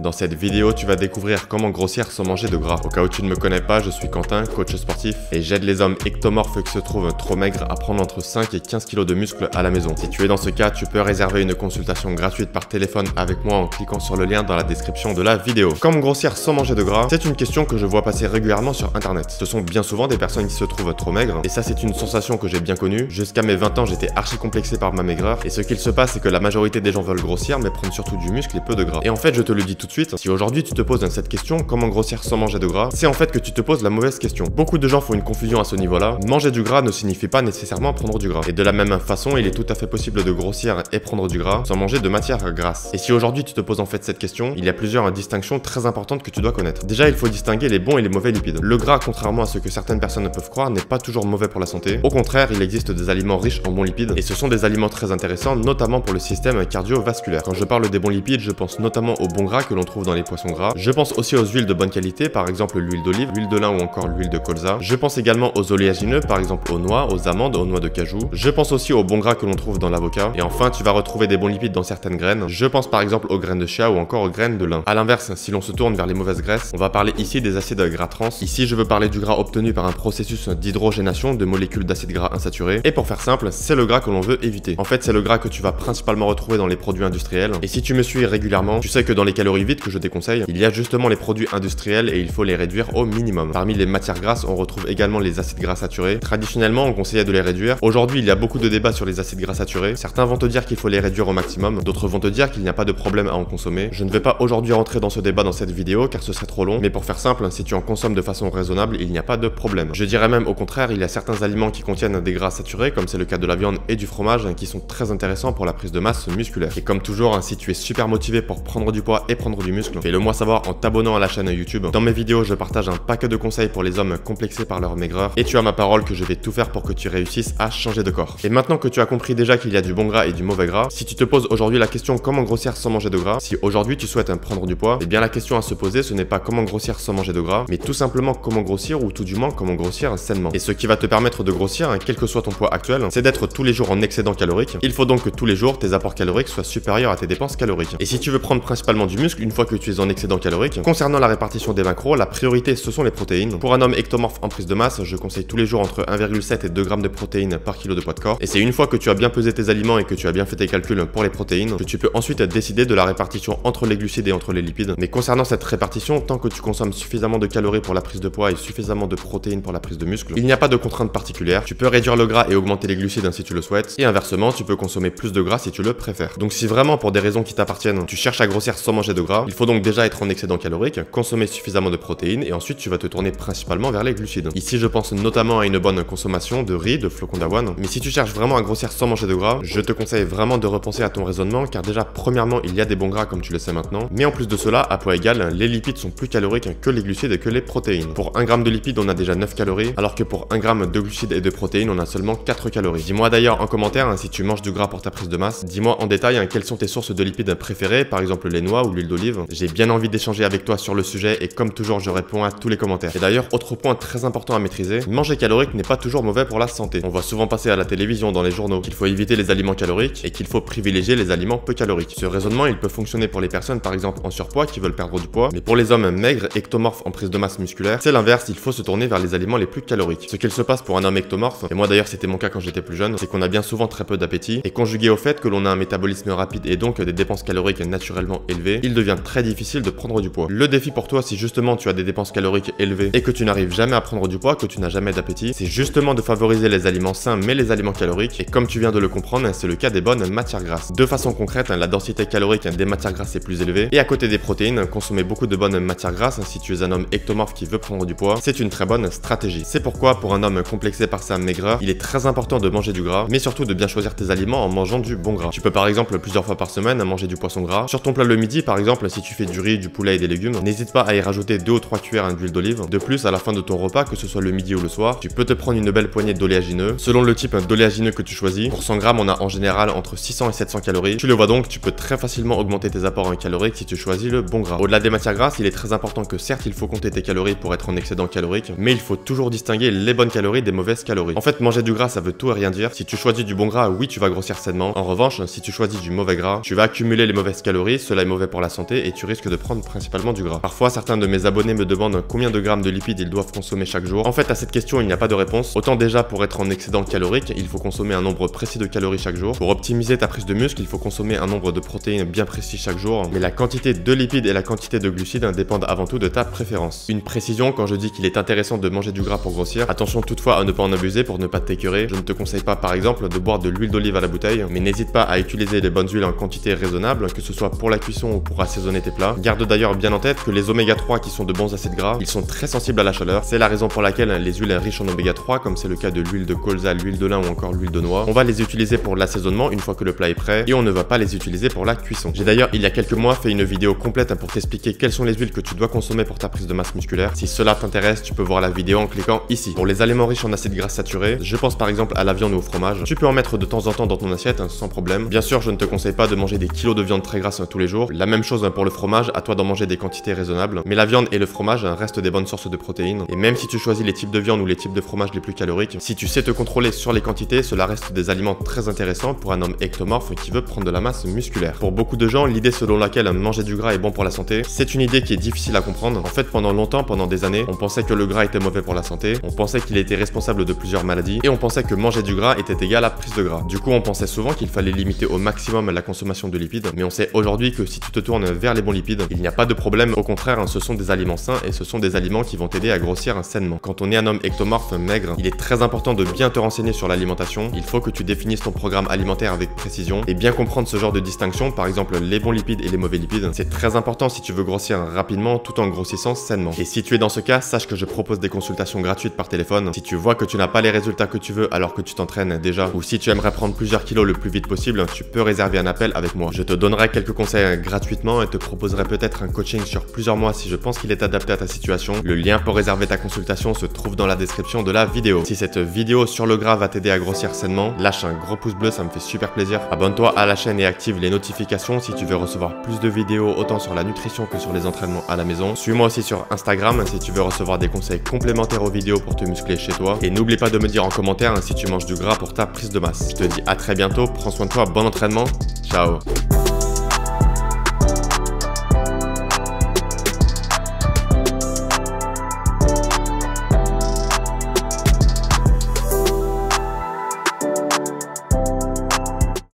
Dans cette vidéo, tu vas découvrir comment grossir sans manger de gras. Au cas où tu ne me connais pas, je suis Quentin, coach sportif, et j'aide les hommes ectomorphes qui se trouvent trop maigres à prendre entre 5 et 15 kg de muscles à la maison. Si tu es dans ce cas, tu peux réserver une consultation gratuite par téléphone avec moi en cliquant sur le lien dans la description de la vidéo. Comment grossir sans manger de gras? C'est une question que je vois passer régulièrement sur internet. Ce sont bien souvent des personnes qui se trouvent trop maigres, et ça c'est une sensation que j'ai bien connue. Jusqu'à mes 20 ans, j'étais archi complexé par ma maigreur, et ce qu'il se passe, c'est que la majorité des gens veulent grossir, mais prendre surtout du muscle et peu de gras. Et en fait, je te le dis tout de suite, si aujourd'hui tu te poses cette question, comment grossir sans manger de gras, c'est en fait que tu te poses la mauvaise question. Beaucoup de gens font une confusion à ce niveau-là. Manger du gras ne signifie pas nécessairement prendre du gras. Et de la même façon, il est tout à fait possible de grossir et prendre du gras sans manger de matière grasse. Et si aujourd'hui tu te poses en fait cette question, il y a plusieurs distinctions très importantes que tu dois connaître. Déjà, il faut distinguer les bons et les mauvais lipides. Le gras, contrairement à ce que certaines personnes peuvent croire, n'est pas toujours mauvais pour la santé. Au contraire, il existe des aliments riches en bons lipides, et ce sont des aliments très intéressants, notamment pour le système cardiovasculaire. Quand je parle des bons lipides, je pense notamment aux bons gras que l'on trouve dans les poissons gras. Je pense aussi aux huiles de bonne qualité, par exemple l'huile d'olive, l'huile de lin ou encore l'huile de colza. Je pense également aux oléagineux, par exemple aux noix, aux amandes, aux noix de cajou. Je pense aussi aux bons gras que l'on trouve dans l'avocat. Et enfin, tu vas retrouver des bons lipides dans certaines graines. Je pense par exemple aux graines de chia ou encore aux graines de lin. A l'inverse, si l'on se tourne vers les mauvaises graisses, on va parler ici des acides gras trans. Ici, je veux parler du gras obtenu par un processus d'hydrogénation de molécules d'acides gras insaturés. Et pour faire simple, c'est le gras que l'on veut éviter. En fait, c'est le gras que tu vas principalement retrouver dans les produits industriels. Et si tu me suis régulièrement, tu sais que dans les calories vides que je déconseille, il y a justement les produits industriels et il faut les réduire au minimum. Parmi les matières grasses, on retrouve également les acides gras saturés. Traditionnellement, on conseillait de les réduire. Aujourd'hui, il y a beaucoup de débats sur les acides gras saturés. Certains vont te dire qu'il faut les réduire au maximum, d'autres vont te dire qu'il n'y a pas de problème à en consommer. Je ne vais pas aujourd'hui rentrer dans ce débat dans cette vidéo car ce serait trop long, mais pour faire simple, si tu en consommes de façon raisonnable, il n'y a pas de problème. Je dirais même au contraire, il y a certains aliments qui contiennent des gras saturés, comme c'est le cas de la viande et du fromage, qui sont très intéressants pour la prise de masse musculaire. Et comme toujours, si tu es super motivé pour prendre du poids et prendre du muscle, fais-le moi savoir en t'abonnant à la chaîne YouTube. Dans mes vidéos, je partage un paquet de conseils pour les hommes complexés par leur maigreur, et tu as ma parole que je vais tout faire pour que tu réussisses à changer de corps. Et maintenant que tu as compris déjà qu'il y a du bon gras et du mauvais gras, si tu te poses aujourd'hui la question comment grossir sans manger de gras, si aujourd'hui tu souhaites prendre du poids, eh bien la question à se poser, ce n'est pas comment grossir sans manger de gras, mais tout simplement comment grossir, ou tout du moins comment grossir sainement. Et ce qui va te permettre de grossir, quel que soit ton poids actuel, c'est d'être tous les jours en excédent calorique. Il faut donc que tous les jours tes apports caloriques soient supérieurs à tes dépenses caloriques. Et si tu veux prendre principalement du muscle une fois que tu es en excédent calorique, concernant la répartition des macros, la priorité ce sont les protéines. Pour un homme ectomorphe en prise de masse, je conseille tous les jours entre 1,7 et 2 grammes de protéines par kilo de poids de corps. Et c'est une fois que tu as bien pesé tes aliments et que tu as bien fait tes calculs pour les protéines que tu peux ensuite décider de la répartition entre les glucides et entre les lipides. Mais concernant cette répartition, tant que tu consommes suffisamment de calories pour la prise de poids et suffisamment de protéines pour la prise de muscle, il n'y a pas de contrainte particulière. Tu peux réduire le gras et augmenter les glucides si tu le souhaites. Et inversement, tu peux consommer plus de gras si tu le préfères. Donc si vraiment pour des raisons qui t'appartiennent, tu cherches à grossir sans manger de gras, il faut donc déjà être en excédent calorique, consommer suffisamment de protéines et ensuite tu vas te tourner principalement vers les glucides. Ici je pense notamment à une bonne consommation de riz, de flocons d'avoine. Mais si tu cherches vraiment à grossir sans manger de gras, je te conseille vraiment de repenser à ton raisonnement car déjà premièrement il y a des bons gras comme tu le sais maintenant. Mais en plus de cela, à poids égal, les lipides sont plus caloriques que les glucides et que les protéines. Pour 1 gramme de lipides on a déjà 9 calories alors que pour 1 gramme de glucides et de protéines on a seulement 4 calories. Dis-moi d'ailleurs en commentaire si tu manges du gras pour ta prise de masse. Dis-moi en détail quelles sont tes sources de lipides préférées, par exemple les noix ou l'huile d'olive. J'ai bien envie d'échanger avec toi sur le sujet et comme toujours je réponds à tous les commentaires. Et d'ailleurs, autre point très important à maîtriser, manger calorique n'est pas toujours mauvais pour la santé. On voit souvent passer à la télévision, dans les journaux, qu'il faut éviter les aliments caloriques et qu'il faut privilégier les aliments peu caloriques. Ce raisonnement, il peut fonctionner pour les personnes par exemple en surpoids qui veulent perdre du poids, mais pour les hommes maigres, ectomorphes en prise de masse musculaire, c'est l'inverse, il faut se tourner vers les aliments les plus caloriques. Ce qu'il se passe pour un homme ectomorphe, et moi d'ailleurs c'était mon cas quand j'étais plus jeune, c'est qu'on a bien souvent très peu d'appétit, et conjugué au fait que l'on a un métabolisme rapide et donc des dépenses caloriques naturellement élevées, il devient très difficile de prendre du poids. Le défi pour toi, si justement tu as des dépenses caloriques élevées et que tu n'arrives jamais à prendre du poids, que tu n'as jamais d'appétit, c'est justement de favoriser les aliments sains mais les aliments caloriques, et comme tu viens de le comprendre, c'est le cas des bonnes matières grasses. De façon concrète, la densité calorique des matières grasses est plus élevée, et à côté des protéines, consommer beaucoup de bonnes matières grasses si tu es un homme ectomorphe qui veut prendre du poids, c'est une très bonne stratégie. C'est pourquoi pour un homme complexé par sa maigreur, il est très important de manger du gras, mais surtout de bien choisir tes aliments en mangeant du bon gras. Tu peux par exemple plusieurs fois par semaine manger du poisson gras. Sur ton plat le midi par exemple, si tu fais du riz, du poulet et des légumes, n'hésite pas à y rajouter 2 ou 3 cuillères d'huile d'olive. De plus, à la fin de ton repas, que ce soit le midi ou le soir, tu peux te prendre une belle poignée d'oléagineux. Selon le type d'oléagineux que tu choisis, pour 100 grammes on a en général entre 600 et 700 calories. Tu le vois donc, tu peux très facilement augmenter tes apports caloriques si tu choisis le bon gras. Au-delà des matières grasses, il est très important que certes il faut compter tes calories pour être en excédent calorique, mais il faut toujours distinguer les bonnes calories des mauvaises calories. En fait, manger du gras ça veut tout et rien dire. Si tu choisis du bon gras, oui tu vas grossir sainement. En revanche, si tu choisis du mauvais gras, tu vas accumuler les mauvaises calories, cela est mauvais pour la santé santé et tu risques de prendre principalement du gras. Parfois, certains de mes abonnés me demandent combien de grammes de lipides ils doivent consommer chaque jour. En fait, à cette question, il n'y a pas de réponse. Autant déjà pour être en excédent calorique, il faut consommer un nombre précis de calories chaque jour. Pour optimiser ta prise de muscle, il faut consommer un nombre de protéines bien précis chaque jour. Mais la quantité de lipides et la quantité de glucides dépendent avant tout de ta préférence. Une précision quand je dis qu'il est intéressant de manger du gras pour grossir. Attention toutefois à ne pas en abuser pour ne pas t'écœurer. Je ne te conseille pas par exemple de boire de l'huile d'olive à la bouteille, mais n'hésite pas à utiliser les bonnes huiles en quantité raisonnable, que ce soit pour la cuisson ou pour assaisonner tes plats. Garde d'ailleurs bien en tête que les oméga 3 qui sont de bons acides gras, ils sont très sensibles à la chaleur. C'est la raison pour laquelle les huiles riches en oméga 3, comme c'est le cas de l'huile de colza, l'huile de lin ou encore l'huile de noix, on va les utiliser pour l'assaisonnement une fois que le plat est prêt et on ne va pas les utiliser pour la cuisson. J'ai d'ailleurs il y a quelques mois fait une vidéo complète pour t'expliquer quelles sont les huiles que tu dois consommer pour ta prise de masse musculaire. Si cela t'intéresse, tu peux voir la vidéo en cliquant ici. Pour les aliments riches en acides gras saturés, je pense par exemple à la viande ou au fromage. Tu peux en mettre de temps en temps dans ton assiette sans problème. Bien sûr, je ne te conseille pas de manger des kilos de viande très grasse tous les jours. La même chose pour le fromage, à toi d'en manger des quantités raisonnables. Mais la viande et le fromage restent des bonnes sources de protéines. Et même si tu choisis les types de viande ou les types de fromage les plus caloriques, si tu sais te contrôler sur les quantités, cela reste des aliments très intéressants pour un homme ectomorphe qui veut prendre de la masse musculaire. Pour beaucoup de gens, l'idée selon laquelle manger du gras est bon pour la santé, c'est une idée qui est difficile à comprendre. En fait, pendant longtemps, pendant des années, on pensait que le gras était mauvais pour la santé, on pensait qu'il était responsable de plusieurs maladies, et on pensait que manger du gras était égal à prise de gras. Du coup, on pensait souvent qu'il fallait limiter au maximum la consommation de lipides, mais on sait aujourd'hui que si tu te tournes vers les bons lipides, il n'y a pas de problème, au contraire, ce sont des aliments sains et ce sont des aliments qui vont t'aider à grossir sainement. Quand on est un homme ectomorphe maigre, il est très important de bien te renseigner sur l'alimentation, il faut que tu définisses ton programme alimentaire avec précision et bien comprendre ce genre de distinction, par exemple les bons lipides et les mauvais lipides. C'est très important si tu veux grossir rapidement tout en grossissant sainement. Et si tu es dans ce cas, sache que je propose des consultations gratuites par téléphone. Si tu vois que tu n'as pas les résultats que tu veux alors que tu t'entraînes déjà, ou si tu aimerais prendre plusieurs kilos le plus vite possible, tu peux réserver un appel avec moi. Je te donnerai quelques conseils gratuitement et te proposerai peut-être un coaching sur plusieurs mois si je pense qu'il est adapté à ta situation. Le lien pour réserver ta consultation se trouve dans la description de la vidéo. Si cette vidéo sur le gras va t'aider à grossir sainement, lâche un gros pouce bleu, ça me fait super plaisir. Abonne-toi à la chaîne et active les notifications si tu veux recevoir plus de vidéos autant sur la nutrition que sur les entraînements à la maison. Suis-moi aussi sur Instagram si tu veux recevoir des conseils complémentaires aux vidéos pour te muscler chez toi. Et n'oublie pas de me dire en commentaire si tu manges du gras pour ta prise de masse. Je te dis à très bientôt, prends soin de toi, bon entraînement, ciao.